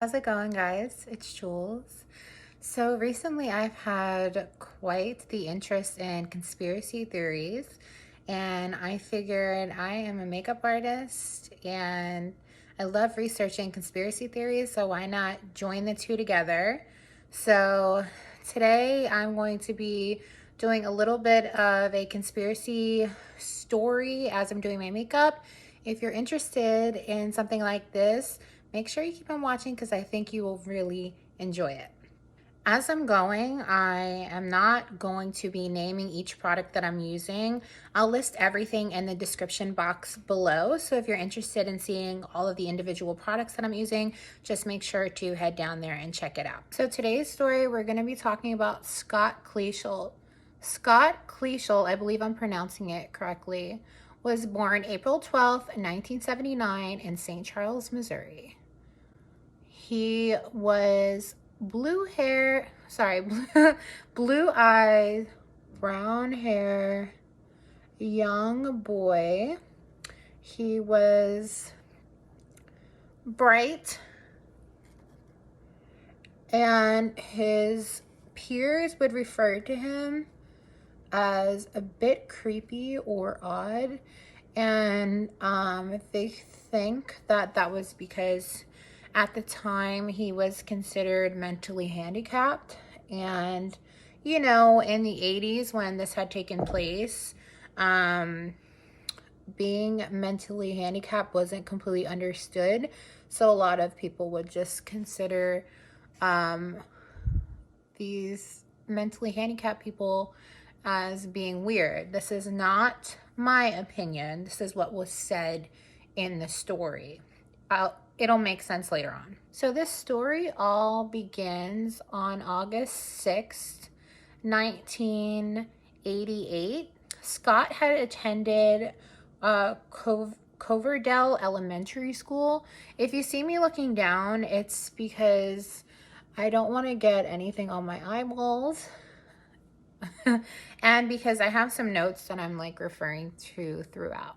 How's it going, guys? It's Jules. So recently I've had quite the interest in conspiracy theories, and I figured I am a makeup artist and I love researching conspiracy theories, so why not join the two together? So today I'm going to be doing a little bit of a conspiracy story as I'm doing my makeup. If you're interested in something like this, make sure you keep on watching because I think you will really enjoy it. As I'm going, I am not going to be naming each product that I'm using. I'll list everything in the description box below. So if you're interested in seeing all of the individual products that I'm using, just make sure to head down there and check it out. So today's story, we're going to be talking about Scott Kleschel. Scott Kleschel, I believe I'm pronouncing it correctly, was born April 12th, 1979 in St. Charles, Missouri. He was blue eyes, brown hair, young boy. He was bright, and his peers would refer to him as a bit creepy or odd. And they think that that was because at the time he was considered mentally handicapped. And, you know, in the 80s when this had taken place, being mentally handicapped wasn't completely understood. So a lot of people would just consider these mentally handicapped people as being weird. This is not my opinion. This is what was said in the story. It'll make sense later on. So this story all begins on August 6th, 1988. Scott had attended Coverdale Elementary School. If you see me looking down, it's because I don't want to get anything on my eyeballs. And because I have some notes that I'm like referring to throughout.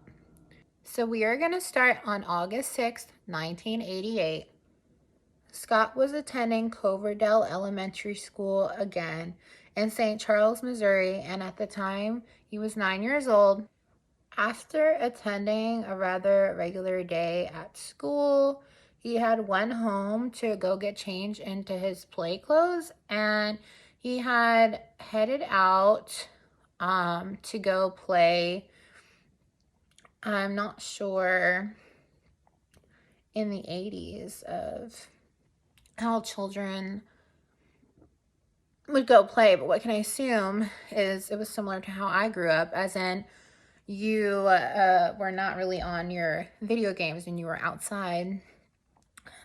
So we are going to start on August 6th, 1988. Scott was attending Coverdale Elementary School again in St. Charles, Missouri, and at the time he was 9 years old. After attending a rather regular day at school, he had went home to go get changed into his play clothes, and he had headed out to go play. I'm not sure in the 80s of how children would go play, but what can I assume is it was similar to how I grew up, as in you were not really on your video games and you were outside.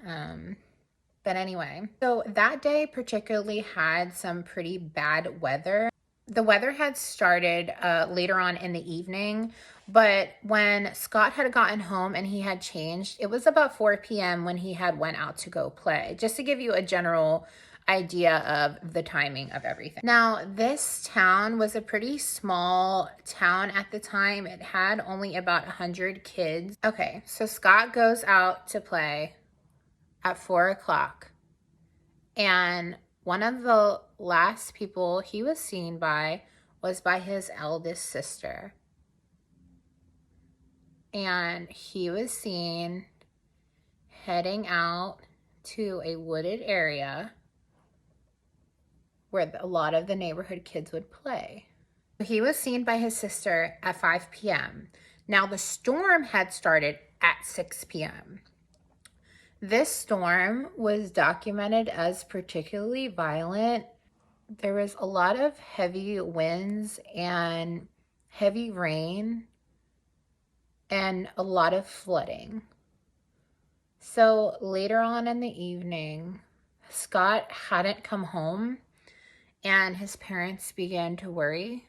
But anyway, so that day particularly had some pretty bad weather. The weather had started later on in the evening, but when Scott had gotten home and he had changed, it was about 4 p.m. when he had went out to go play, just to give you a general idea of the timing of everything. Now, this town was a pretty small town at the time. It had only about 100 kids. Okay, so Scott goes out to play at 4 o'clock, and one of the last people he was seen by was by his eldest sister. And he was seen heading out to a wooded area where a lot of the neighborhood kids would play. He was seen by his sister at 5 p.m. Now, the storm had started at 6 p.m. This storm was documented as particularly violent. There was a lot of heavy winds and heavy rain and a lot of flooding. So later on in the evening, Scott hadn't come home and his parents began to worry,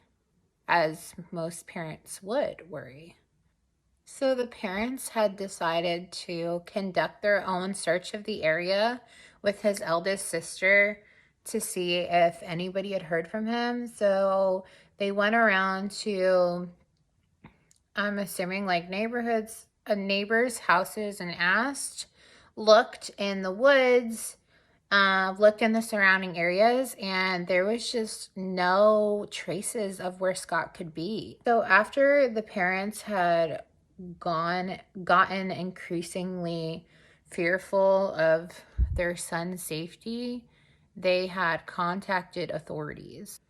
as most parents would worry. So the parents had decided to conduct their own search of the area with his eldest sister to see if anybody had heard from him. So they went around to, I'm assuming, like neighbors' houses and asked looked in the woods, looked in the surrounding areas, and there was just no traces of where Scott could be. So after the parents had gotten increasingly fearful of their son's safety, they had contacted authorities.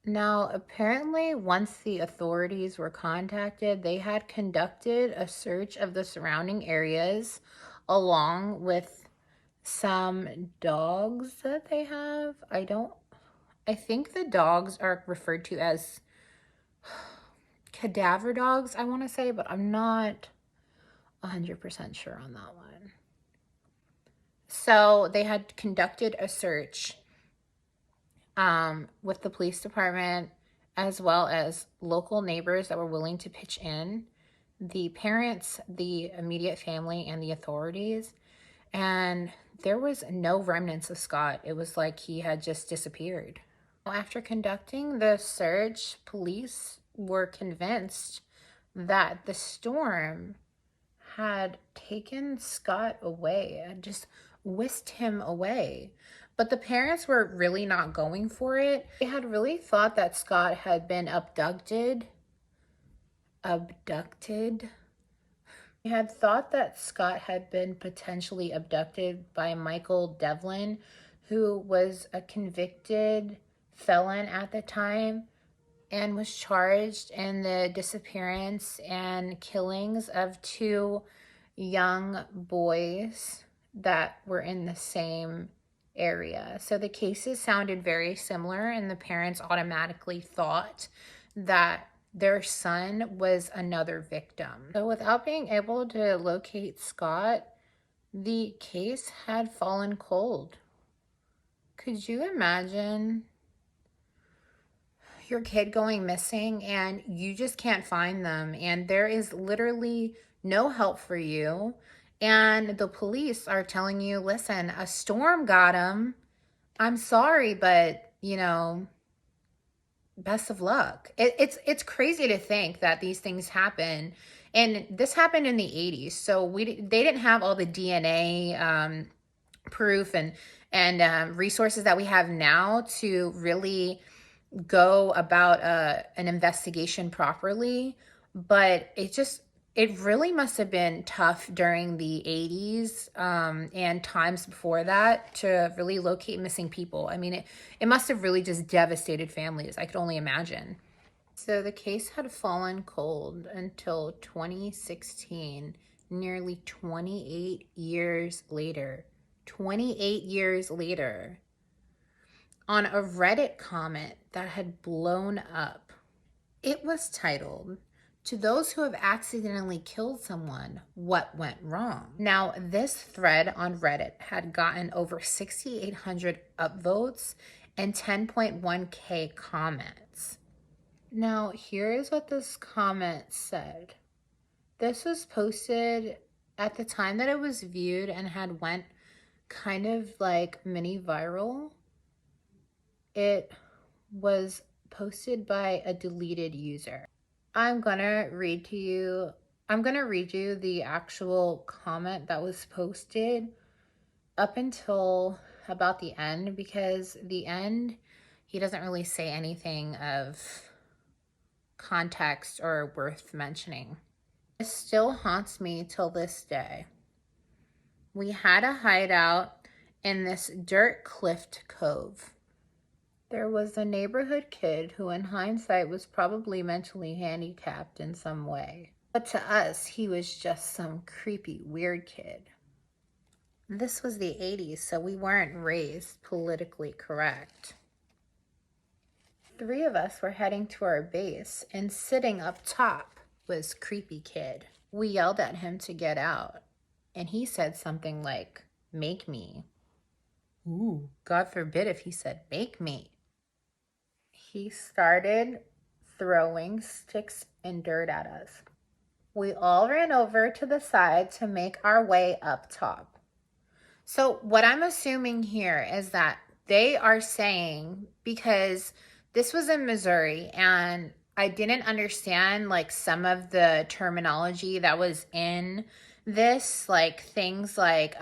Now, apparently, once the authorities were contacted, they had conducted a search of the surrounding areas along with some dogs that they have. I think the dogs are referred to as cadaver dogs, I want to say, but I'm not 100% sure on that one. So they had conducted a search with the police department, as well as local neighbors that were willing to pitch in, the parents, the immediate family, and the authorities. And there was no remnants of Scott. It was like he had just disappeared. After conducting the search, police were convinced that the storm had taken Scott away and just whisked him away. But the parents were really not going for it. They had really thought that Scott had been abducted. They had thought that Scott had been potentially abducted by Michael Devlin, who was a convicted felon at the time and was charged in the disappearance and killings of two young boys that were in the same area. So the cases sounded very similar, and the parents automatically thought that their son was another victim. So without being able to locate Scott, the case had fallen cold. Could you imagine your kid going missing and you just can't find them, and there is literally no help for you, and the police are telling you, listen, a storm got him. I'm sorry, but best of luck. It's crazy to think that these things happen, and this happened in the 80s, so they didn't have all the DNA proof and resources that we have now to really go about an investigation properly. But it really must have been tough during the 80s and times before that to really locate missing people. I mean, it must have really just devastated families. I could only imagine. So the case had fallen cold until 2016, nearly 28 years later. 28 years later, on a Reddit comment that had blown up. It was titled, "To those who have accidentally killed someone, what went wrong?" Now, this thread on Reddit had gotten over 6,800 upvotes and 10.1K comments. Now, here is what this comment said. This was posted at the time that it was viewed and had went kind of like mini viral. It was posted by a deleted user. I'm gonna read you the actual comment that was posted up until about the end, because the end, he doesn't really say anything of context or worth mentioning. It still haunts me till this day. We had a hideout in this dirt cliffed cove. There was a neighborhood kid who in hindsight was probably mentally handicapped in some way. But to us, he was just some creepy, weird kid. This was the 80s, so we weren't raised politically correct. 3 of us were heading to our base, and sitting up top was creepy kid. We yelled at him to get out, and he said something like, "Make me." Ooh, God forbid if he said, "Make me." He started throwing sticks and dirt at us. We all ran over to the side to make our way up top. So what I'm assuming here is that they are saying, because this was in Missouri and I didn't understand like some of the terminology that was in this, like things like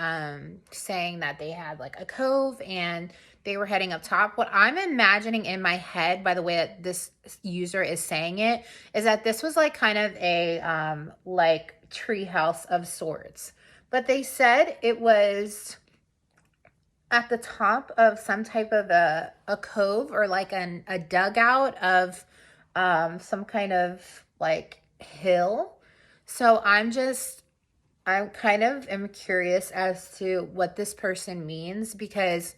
saying that they had like a cove and they were heading up top. What I'm imagining in my head, by the way that this user is saying it, is that this was like kind of a like treehouse of sorts. But they said it was at the top of some type of a cove, or like a dugout of some kind of like hill. So I'm kind of am curious as to what this person means, because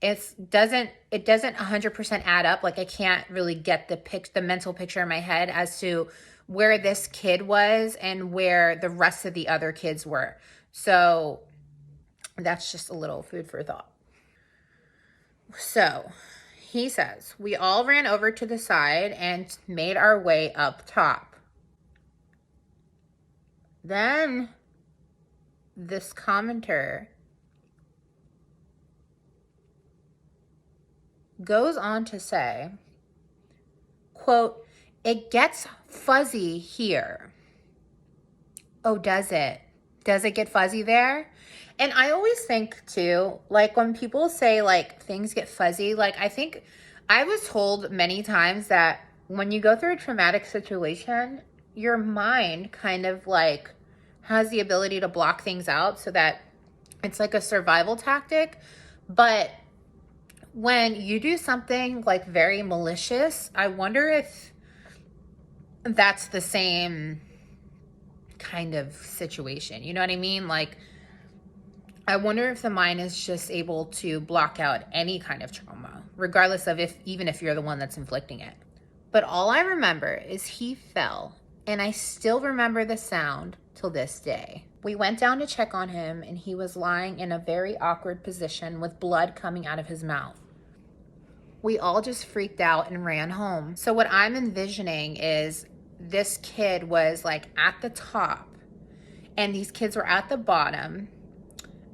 it doesn't 100% add up. Like I can't really get the mental picture in my head as to where this kid was and where the rest of the other kids were. So that's just a little food for thought. So he says, we all ran over to the side and made our way up top. Then this commenter goes on to say, quote, it gets fuzzy here. Oh, does it? Does it get fuzzy there? And I always think too, like when people say like things get fuzzy, like I think I was told many times that when you go through a traumatic situation, your mind kind of like has the ability to block things out so that it's like a survival tactic. But when you do something like very malicious, I wonder if that's the same kind of situation. You know what I mean? Like, I wonder if the mind is just able to block out any kind of trauma, regardless of even if you're the one that's inflicting it. But all I remember is he fell, and I still remember the sound till this day. We went down to check on him, and he was lying in a very awkward position with blood coming out of his mouth. We all just freaked out and ran home. So what I'm envisioning is this kid was like at the top and these kids were at the bottom,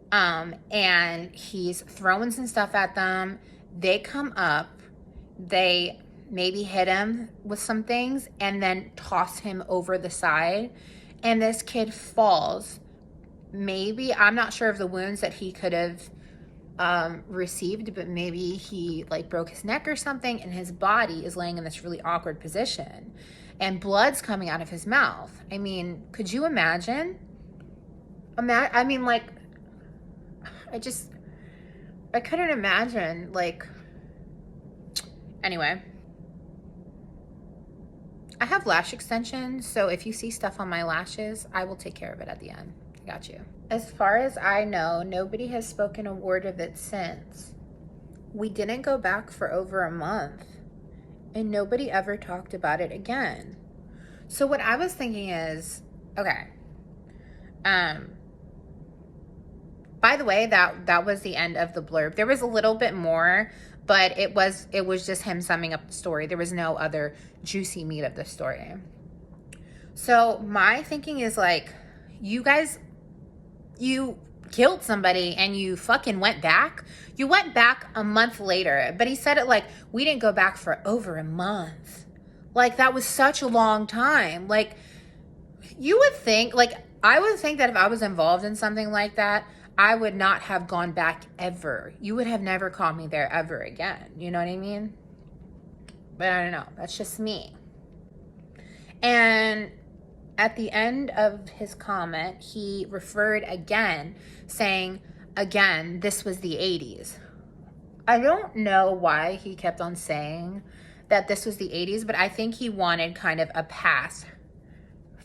and he's throwing some stuff at them. They come up, they maybe hit him with some things and then toss him over the side, and this kid falls. Maybe, I'm not sure of the wounds that he could have received, but maybe he like broke his neck or something, and his body is laying in this really awkward position and blood's coming out of his mouth. I mean, could you imagine? I mean, like, I couldn't imagine, like, anyway. I have lash extensions, so if you see stuff on my lashes, I will take care of it at the end. I got you. As far as I know, nobody has spoken a word of it since. We didn't go back for over a month, and nobody ever talked about it again. So what I was thinking is, okay, by the way, that was the end of the blurb. There was a little bit more, but it was just him summing up the story. There was no other juicy meat of the story. So my thinking is like, you guys, you killed somebody and you fucking went back. You went back a month later, but he said it like, we didn't go back for over a month. Like, that was such a long time. Like, you would think, like, I would think that if I was involved in something like that, I would not have gone back ever. You would have never called me there ever again. You know what I mean? But I don't know. That's just me. And at the end of his comment, he referred again, saying, again, this was the 80s. I don't know why he kept on saying that this was the 80s, but I think he wanted kind of a pass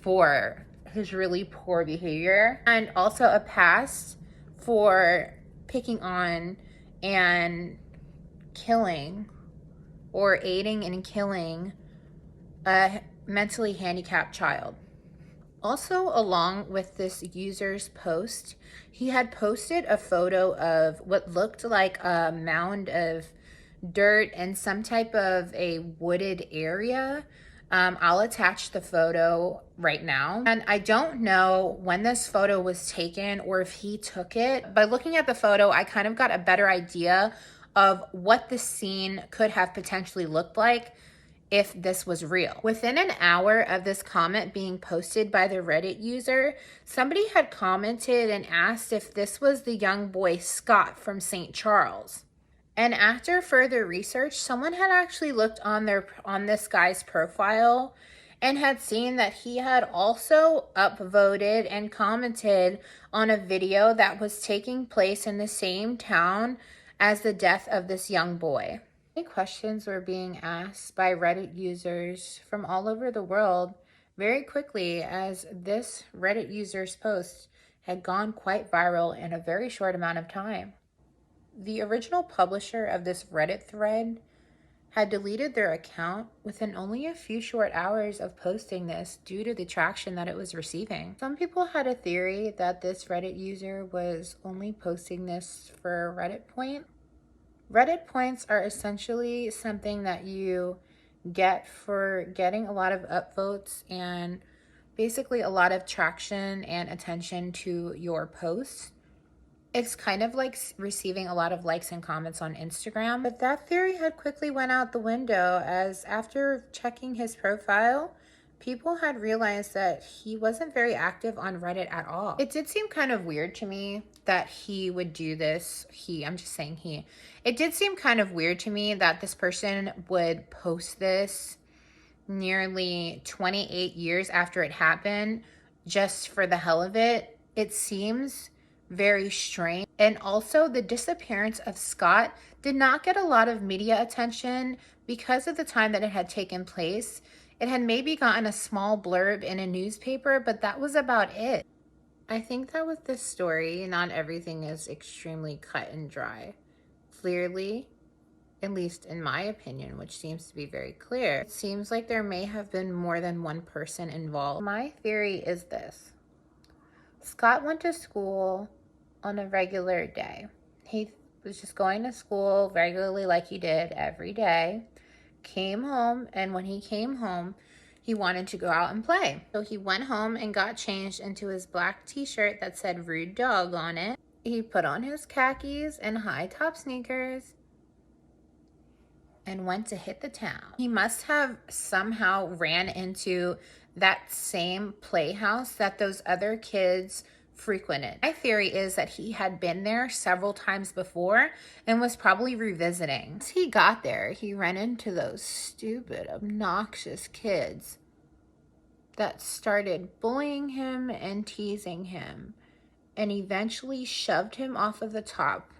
for his really poor behavior, and also a pass for picking on and killing or aiding in killing a mentally handicapped child. Also, along with this user's post, he had posted a photo of what looked like a mound of dirt and some type of a wooded area. I'll attach the photo right now. And I don't know when this photo was taken or if he took it. By looking at the photo, I kind of got a better idea of what the scene could have potentially looked like if this was real. Within an hour of this comment being posted by the Reddit user, somebody had commented and asked if this was the young boy Scott from St. Charles. And after further research, someone had actually looked on this guy's profile and had seen that he had also upvoted and commented on a video that was taking place in the same town as the death of this young boy. Many questions were being asked by Reddit users from all over the world very quickly, as this Reddit user's post had gone quite viral in a very short amount of time. The original publisher of this Reddit thread had deleted their account within only a few short hours of posting this due to the traction that it was receiving. Some people had a theory that this Reddit user was only posting this for a Reddit point. Reddit points are essentially something that you get for getting a lot of upvotes and basically a lot of traction and attention to your posts. It's kind of like receiving a lot of likes and comments on Instagram, but that theory had quickly went out the window, as after checking his profile, people had realized that he wasn't very active on Reddit at all. It did seem kind of weird to me that he would do this. I'm just saying he. It did seem kind of weird to me that this person would post this nearly 28 years after it happened just for the hell of it. It seems very strange. And also, the disappearance of Scott did not get a lot of media attention because of the time that it had taken place. It had maybe gotten a small blurb in a newspaper, but that was about it. I think that with this story, not everything is extremely cut and dry. Clearly, at least in my opinion, which seems to be very clear, it seems like there may have been more than one person involved. My theory is this. Scott went to school on a regular day. He was just going to school regularly like he did every day. Came home, and when he came home, he wanted to go out and play. So he went home and got changed into his black t-shirt that said "Rude Dog" on it. He put on his khakis and high top sneakers and went to hit the town. He must have somehow ran into that same playhouse that those other kids frequented. My theory is that he had been there several times before and was probably revisiting. Once he got there, he ran into those stupid, obnoxious kids that started bullying him and teasing him, and eventually shoved him off of the top,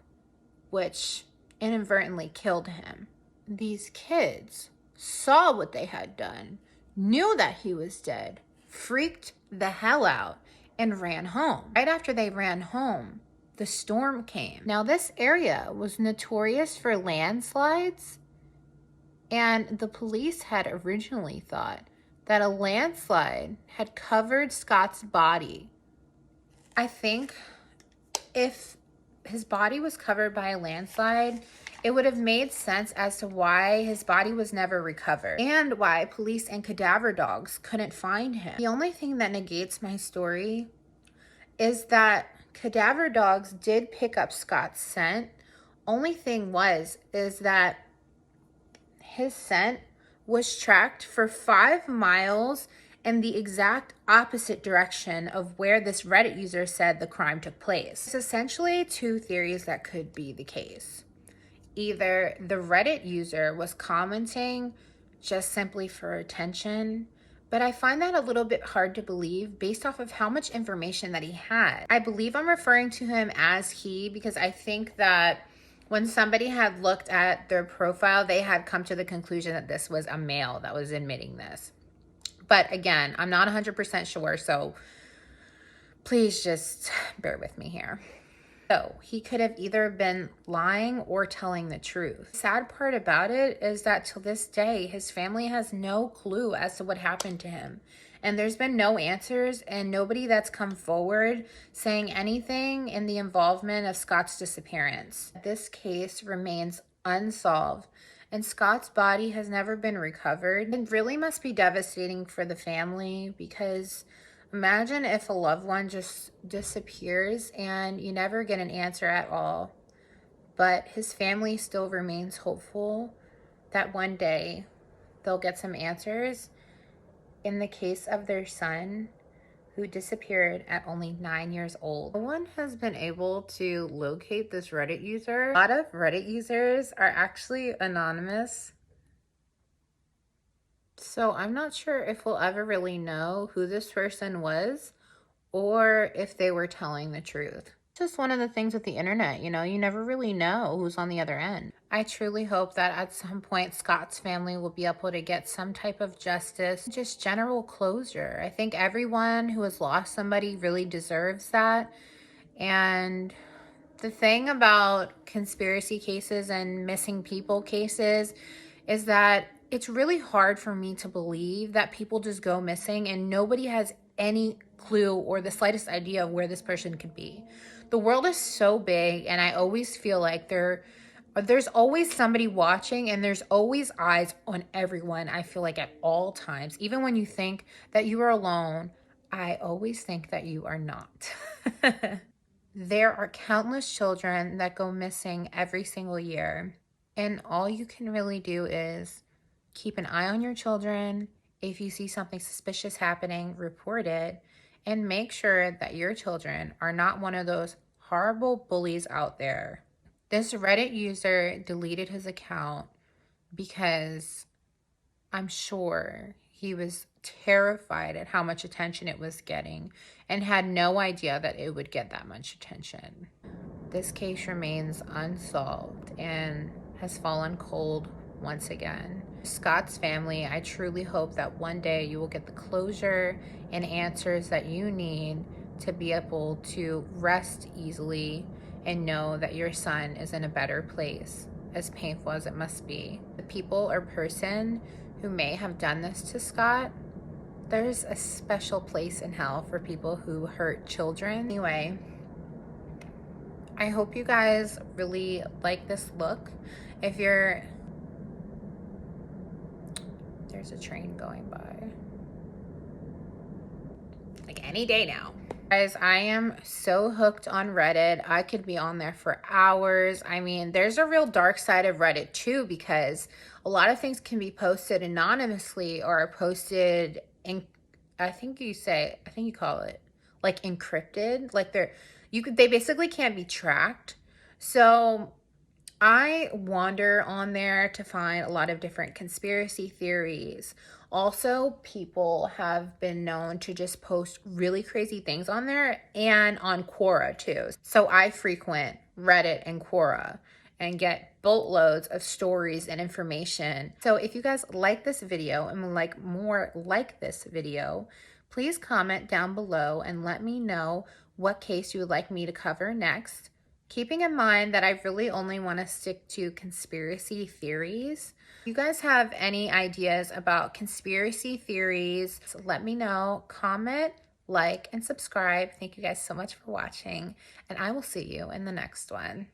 which inadvertently killed him. These kids saw what they had done, knew that he was dead, freaked the hell out, and ran home. Right after they ran home, the storm came. Now, this area was notorious for landslides, and the police had originally thought that a landslide had covered Scott's body. I think if his body was covered by a landslide, it would have made sense as to why his body was never recovered and why police and cadaver dogs couldn't find him. The only thing that negates my story is that cadaver dogs did pick up Scott's scent. Only thing is that his scent was tracked for 5 miles in the exact opposite direction of where this Reddit user said the crime took place. It's essentially two theories that could be the case. Either the Reddit user was commenting just simply for attention, but I find that a little bit hard to believe based off of how much information that he had. I believe I'm referring to him as he because I think that when somebody had looked at their profile, they had come to the conclusion that this was a male that was admitting this. But again, I'm not 100% sure, so please just bear with me here. So he could have either been lying or telling the truth. The sad part about it is that till this day, his family has no clue as to what happened to him. And there's been no answers and nobody that's come forward saying anything in the involvement of Scott's disappearance. This case remains unsolved and Scott's body has never been recovered. It really must be devastating for the family because imagine if a loved one just disappears and you never get an answer at all. But his family still remains hopeful that one day they'll get some answers in the case of their son, who disappeared at only 9 years old. No one has been able to locate this Reddit user. A lot of Reddit users are actually anonymous, so I'm not sure if we'll ever really know who this person was or if they were telling the truth. It's just one of the things with the internet, you know, you never really know who's on the other end. I truly hope that at some point Scott's family will be able to get some type of justice, just general closure. I think everyone who has lost somebody really deserves that. And the thing about conspiracy cases and missing people cases is that it's really hard for me to believe that people just go missing and nobody has any clue or the slightest idea of where this person could be. The world is so big, and I always feel like there's always somebody watching, and there's always eyes on everyone. I feel like at all times, even when you think that you are alone, I always think that you are not. There are countless children that go missing every single year, and all you can really do is keep an eye on your children. If you see something suspicious happening, report it, and make sure that your children are not one of those horrible bullies out there. This Reddit user deleted his account because I'm sure he was terrified at how much attention it was getting and had no idea that it would get that much attention. This case remains unsolved and has fallen cold once again. Scott's family, I truly hope that one day you will get the closure and answers that you need to be able to rest easily and know that your son is in a better place, as painful as it must be. The people or person who may have done this to Scott, there's a special place in hell for people who hurt children. Anyway, I hope you guys really like this look. If you're... There's a train going by. Like any day now. Guys, I am so hooked on Reddit. I could be on there for hours. I mean, there's a real dark side of Reddit too, because a lot of things can be posted anonymously or posted in, I think you call it like encrypted. Like they basically can't be tracked. So I wander on there to find a lot of different conspiracy theories. Also, people have been known to just post really crazy things on there, and on Quora too. So I frequent Reddit and Quora and get boatloads of stories and information. So if you guys like this video and would like more like this video, please comment down below and let me know what case you would like me to cover next. Keeping in mind that I really only want to stick to conspiracy theories. If you guys have any ideas about conspiracy theories, let me know. Comment, like, and subscribe. Thank you guys so much for watching, and I will see you in the next one.